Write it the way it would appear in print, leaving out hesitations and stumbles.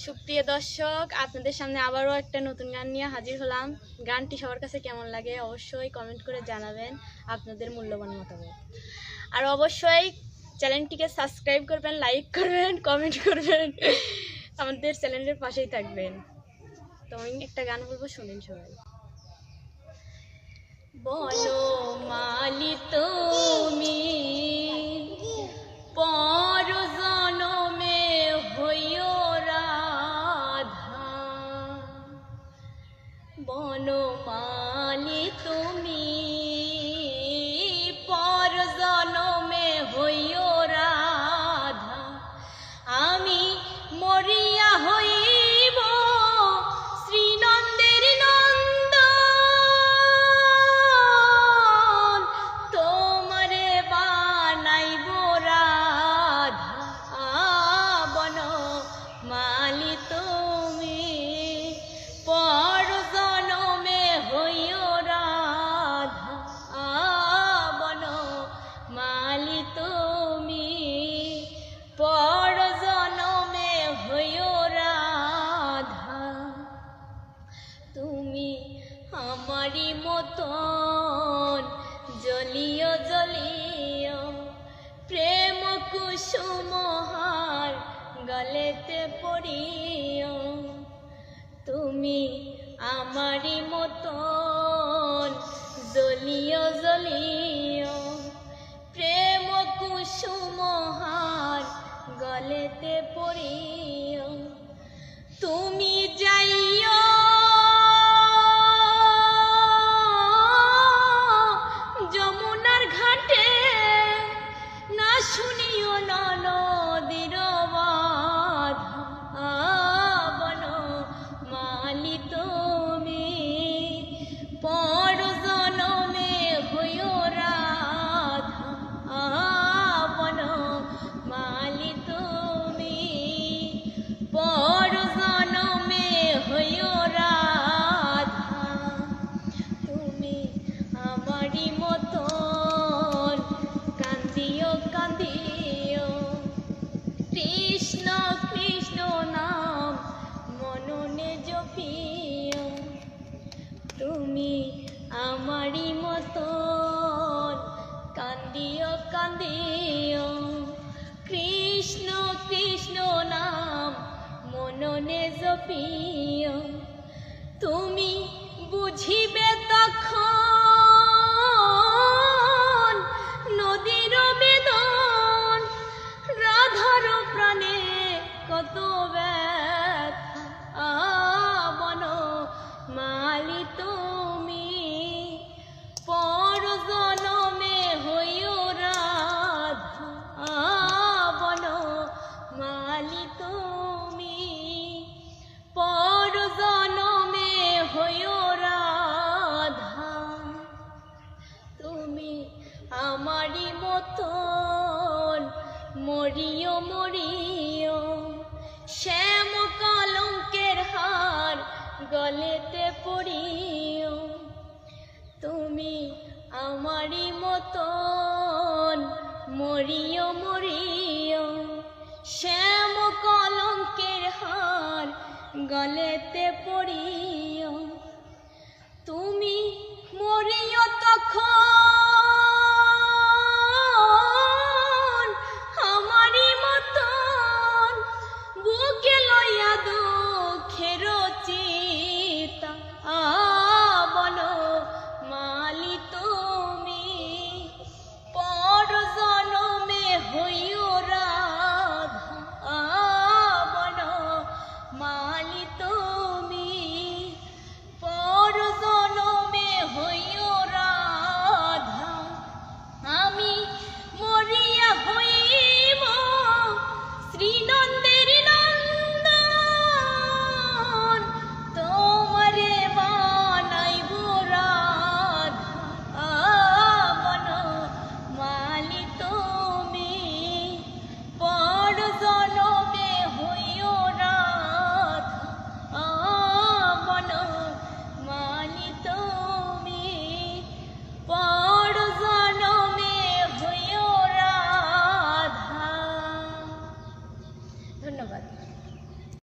সুপ্রিয় দর্শক, আপনাদের সামনে আবারও একটা নতুন গান নিয়ে হাজির হলাম। গানটি সবার কাছে কেমন লাগে অবশ্যই কমেন্ট করে জানাবেন আপনাদের মূল্যবান মতামত। আর অবশ্যই চ্যানেলটিকে সাবস্ক্রাইব করবেন, লাইক করবেন, কমেন্ট করবেন, আমাদের চ্যানেলের পাশেই থাকবেন। তো আমি একটা গান বলবো, শুনেন সবাই। বলো মালি তুমি পরজনমে হইও রাধা, বনমালি তুমি পরজনমে হইও রাধা, আমি মরিয়া হইব শ্রীনন্দের নন্দন, তোমারে বানাইব রাধা, বনমালি তুমি পরজনমে হইও রাধা, বনমালি তুমি পরজনমে হইও রাধা। তুমি আমারি মতন জ্বলিও জ্বলিও প্রেম কুসুমহার গলেতে পড়িও, তুমি আমারি মতন জ্বলিও জ্বলিও প্রেম কুসুমহার গলেতে পড়িও, তুমি যাইও যমুনার ঘাটে, না শুনিও নদীর বাধা, বনমালি তুমি পরজনমে হইও রাধা, বনমালি তুমি পরজনমে হইও রাধা। তুমি আমারি মতন কান্দিও কান্দিও কৃষ্ণ কৃষ্ণ নাম মননে জপিও, তুমি আমারি মতন কান্দিও কান্দিও কৃষ্ণ কৃষ্ণ নাম মননে জপিও, তুমি বুঝিবে তখন নদীর বেদন, রাধার প্রাণে কত ব্যথা, বনমালি তুমি পরজনমে হইও রাধা, বনমালি তুমি পরজনমে হইও রাধা। তুমি আমারি মতন মরিও মরিও শ্যাম কলঙ্কের হার গলেতে পড়িও, তুমি আমারি মতন মরিও মরিও শ্যাম কলঙ্কের হার গলেতে পড়িও, তুমি মরিও তখন